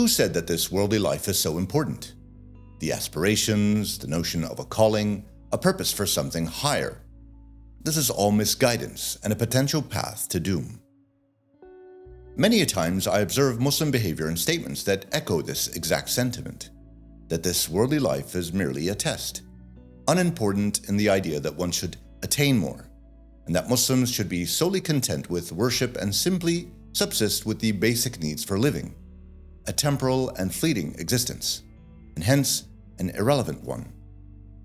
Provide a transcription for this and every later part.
Who said that this worldly life is so important? The aspirations, the notion of a calling, a purpose for something higher. This is all misguidance and a potential path to doom. Many a times I observe Muslim behavior and statements that echo this exact sentiment, that this worldly life is merely a test, unimportant in the idea that one should attain more, and that Muslims should be solely content with worship and simply subsist with the basic needs for living, a temporal and fleeting existence, and hence an irrelevant one.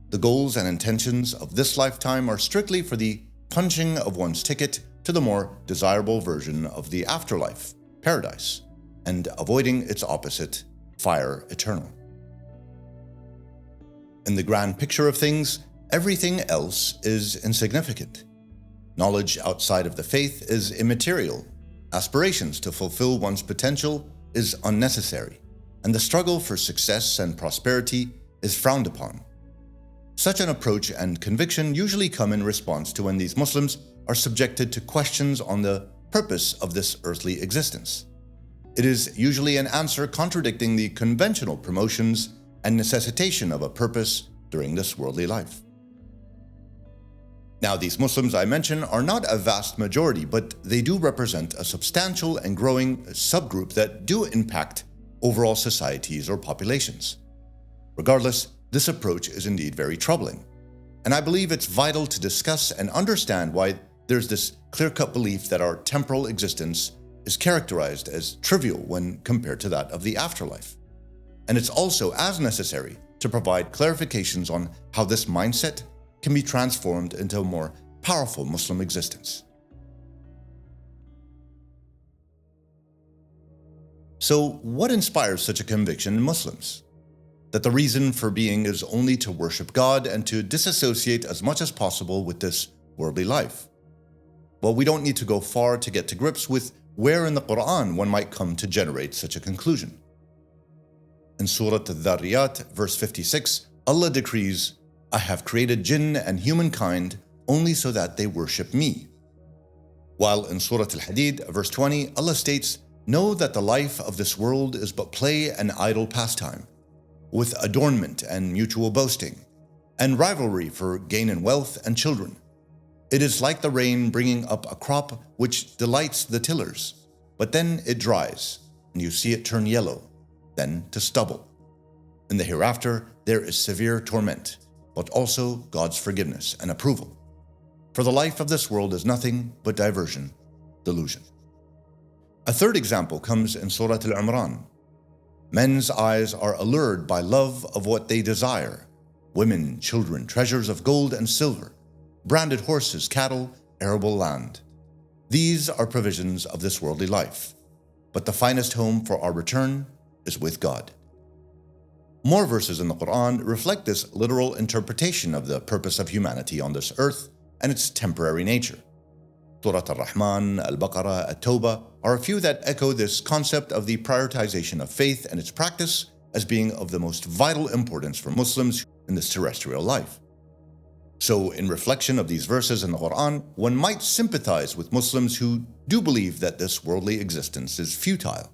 The goals and intentions of this lifetime are strictly for the punching of one's ticket to the more desirable version of the afterlife, paradise, and avoiding its opposite, fire eternal. In the grand picture of things, everything else is insignificant. Knowledge outside of the faith is immaterial. Aspirations to fulfill one's potential is unnecessary, and the struggle for success and prosperity is frowned upon. Such an approach and conviction usually come in response to when these Muslims are subjected to questions on the purpose of this earthly existence. It is usually an answer contradicting the conventional promotions and necessitation of a purpose during this worldly life. Now, these Muslims I mention are not a vast majority, but they do represent a substantial and growing subgroup that do impact overall societies or populations. Regardless, this approach is indeed very troubling, and I believe it's vital to discuss and understand why there's this clear-cut belief that our temporal existence is characterized as trivial when compared to that of the afterlife. And it's also as necessary to provide clarifications on how this mindset can be transformed into a more powerful Muslim existence. So, what inspires such a conviction in Muslims? That the reason for being is only to worship God and to disassociate as much as possible with this worldly life. Well, we don't need to go far to get to grips with where in the Quran one might come to generate such a conclusion. In Surah Al-Dhariyat, verse 56, Allah decrees, "I have created jinn and humankind only so that they worship me." While in Surah Al-Hadid, verse 20, Allah states, "Know that the life of this world is but play and idle pastime, with adornment and mutual boasting, and rivalry for gain in wealth and children. It is like the rain bringing up a crop which delights the tillers, but then it dries, and you see it turn yellow, then to stubble. In the hereafter there is severe torment, but also God's forgiveness and approval. For the life of this world is nothing but diversion, delusion." A third example comes in Surah Al-Imran. "Men's eyes are allured by love of what they desire, women, children, treasures of gold and silver, branded horses, cattle, arable land. These are provisions of this worldly life, but the finest home for our return is with God." More verses in the Quran reflect this literal interpretation of the purpose of humanity on this earth and its temporary nature. Surah Al-Rahman, Al-Baqarah, At-Tawbah are a few that echo this concept of the prioritization of faith and its practice as being of the most vital importance for Muslims in this terrestrial life. So, in reflection of these verses in the Quran, one might sympathize with Muslims who do believe that this worldly existence is futile,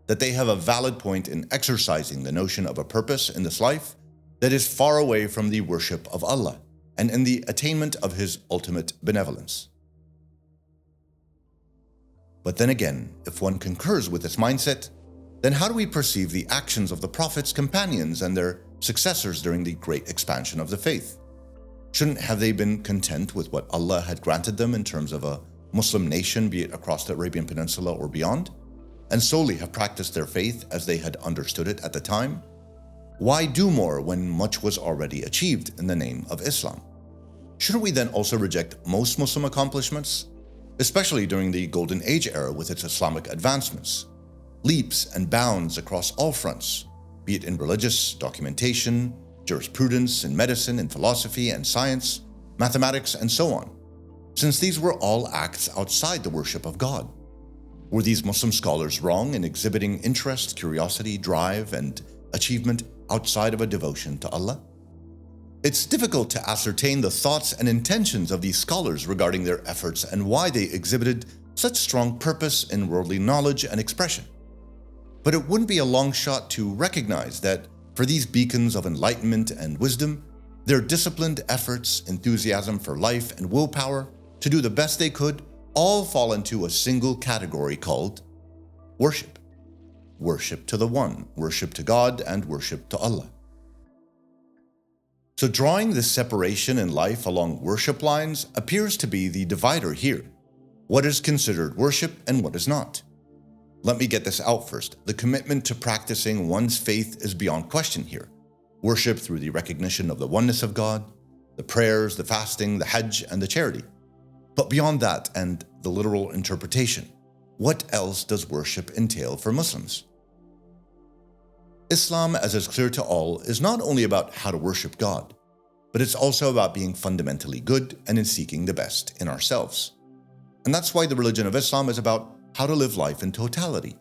that they have a valid point in exercising the notion of a purpose in this life that is far away from the worship of Allah and in the attainment of His ultimate benevolence. But then again, if one concurs with this mindset, then how do we perceive the actions of the Prophet's companions and their successors during the great expansion of the faith? Shouldn't have they been content with what Allah had granted them in terms of a Muslim nation, be it across the Arabian Peninsula or beyond, and solely have practiced their faith as they had understood it at the time? Why do more when much was already achieved in the name of Islam? Shouldn't we then also reject most Muslim accomplishments, especially during the Golden Age era with its Islamic advancements, leaps and bounds across all fronts, be it in religious, documentation, jurisprudence, in medicine, in philosophy and science, mathematics, and so on, since these were all acts outside the worship of God? Were these Muslim scholars wrong in exhibiting interest, curiosity, drive, and achievement outside of a devotion to Allah? It's difficult to ascertain the thoughts and intentions of these scholars regarding their efforts and why they exhibited such strong purpose in worldly knowledge and expression. But it wouldn't be a long shot to recognize that for these beacons of enlightenment and wisdom, their disciplined efforts, enthusiasm for life, and willpower to do the best they could all fall into a single category called worship. Worship to the One, worship to God, and worship to Allah. So drawing this separation in life along worship lines appears to be the divider here. What is considered worship and what is not? Let me get this out first. The commitment to practicing one's faith is beyond question here. Worship through the recognition of the oneness of God, the prayers, the fasting, the Hajj, and the charity. But beyond that and the literal interpretation, what else does worship entail for Muslims? Islam, as is clear to all, is not only about how to worship God, but it's also about being fundamentally good and in seeking the best in ourselves. And that's why the religion of Islam is about how to live life in totality,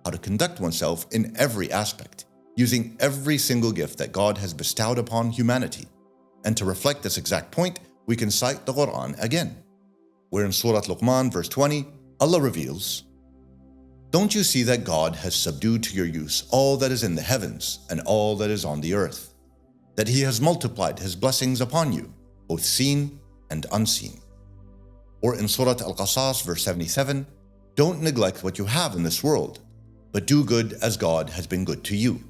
how to conduct oneself in every aspect, using every single gift that God has bestowed upon humanity. And to reflect this exact point, we can cite the Quran again, where in Surah Luqman, verse 20, Allah reveals, "Don't you see that God has subdued to your use all that is in the heavens and all that is on the earth, that He has multiplied His blessings upon you, both seen and unseen?" Or in Surah Al-Qasas, verse 77, "Don't neglect what you have in this world, but do good as God has been good to you."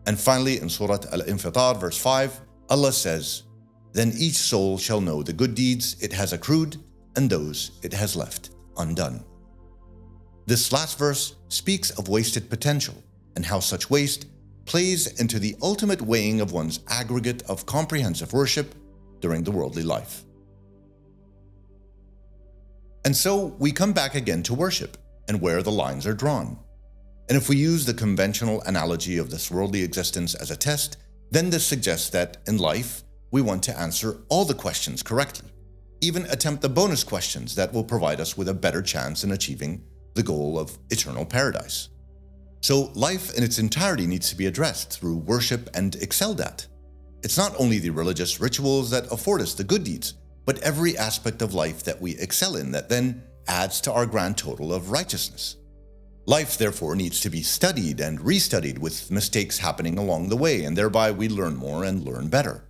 And finally in Surah Al-Infitar, verse 5, Allah says, "Then each soul shall know the good deeds it has accrued and those it has left undone." This last verse speaks of wasted potential and how such waste plays into the ultimate weighing of one's aggregate of comprehensive worship during the worldly life. And so we come back again to worship and where the lines are drawn. And if we use the conventional analogy of this worldly existence as a test, then this suggests that in life we want to answer all the questions correctly, even attempt the bonus questions that will provide us with a better chance in achieving the goal of eternal paradise. So life in its entirety needs to be addressed through worship and excelled at. It's not only the religious rituals that afford us the good deeds, but every aspect of life that we excel in that then adds to our grand total of righteousness. Life, therefore, needs to be studied and restudied with mistakes happening along the way, and thereby we learn more and learn better.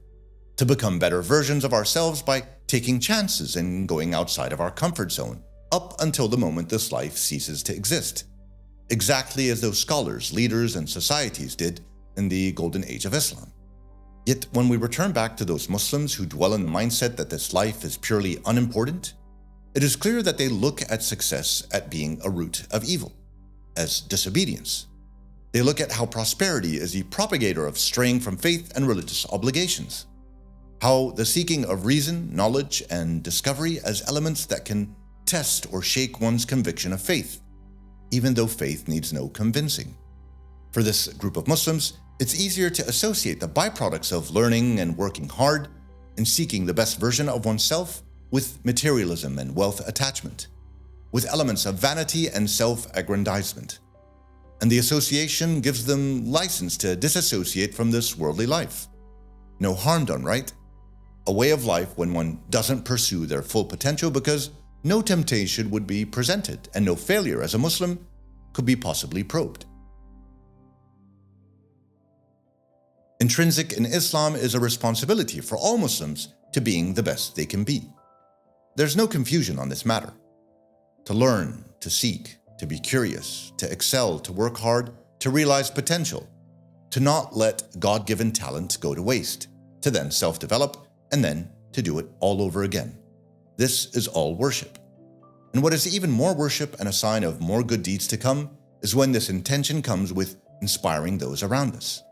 To become better versions of ourselves by taking chances and going outside of our comfort zone, up until the moment this life ceases to exist. Exactly as those scholars, leaders, and societies did in the Golden Age of Islam. Yet when we return back to those Muslims who dwell in the mindset that this life is purely unimportant, it is clear that they look at success at being a root of evil, as disobedience. They look at how prosperity is the propagator of straying from faith and religious obligations, how the seeking of reason, knowledge, and discovery as elements that can test or shake one's conviction of faith, even though faith needs no convincing. For this group of Muslims, it's easier to associate the byproducts of learning and working hard and seeking the best version of oneself with materialism and wealth attachment, with elements of vanity and self-aggrandizement. And the association gives them license to disassociate from this worldly life. No harm done, right? A way of life when one doesn't pursue their full potential because no temptation would be presented and no failure as a Muslim could be possibly probed. Intrinsic in Islam is a responsibility for all Muslims to being the best they can be. There's no confusion on this matter. To learn, to seek, to be curious, to excel, to work hard, to realize potential, to not let God-given talent go to waste, to then self-develop, and then to do it all over again. This is all worship. And what is even more worship and a sign of more good deeds to come is when this intention comes with inspiring those around us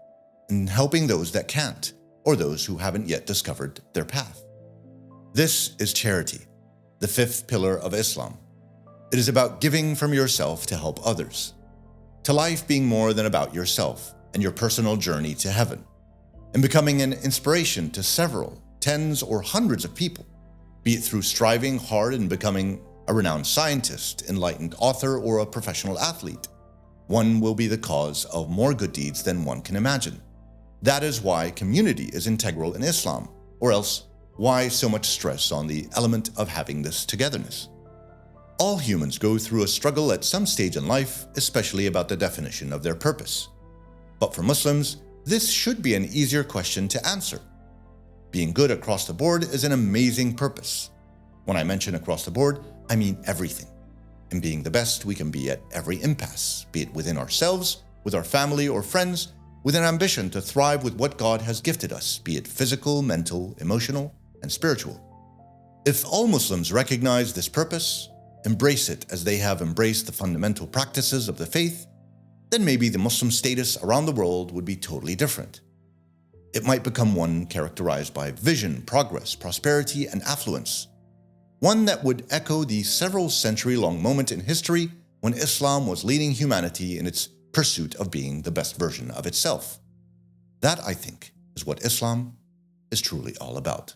and helping those that can't or those who haven't yet discovered their path. This is charity, the fifth pillar of Islam. It is about giving from yourself to help others, to life being more than about yourself and your personal journey to heaven, and becoming an inspiration to several, tens or hundreds of people, be it through striving hard and becoming a renowned scientist, enlightened author, or a professional athlete. One will be the cause of more good deeds than one can imagine. That is why community is integral in Islam, or else why so much stress on the element of having this togetherness? All humans go through a struggle at some stage in life, especially about the definition of their purpose. But for Muslims, this should be an easier question to answer. Being good across the board is an amazing purpose. When I mention across the board, I mean everything. In being the best we can be at every impasse, be it within ourselves, with our family or friends, with an ambition to thrive with what God has gifted us, be it physical, mental, emotional, and spiritual. If all Muslims recognize this purpose, embrace it as they have embraced the fundamental practices of the faith, then maybe the Muslim status around the world would be totally different. It might become one characterized by vision, progress, prosperity, and affluence. One that would echo the several century-long moment in history when Islam was leading humanity in its pursuit of being the best version of itself. That, I think, is what Islam is truly all about.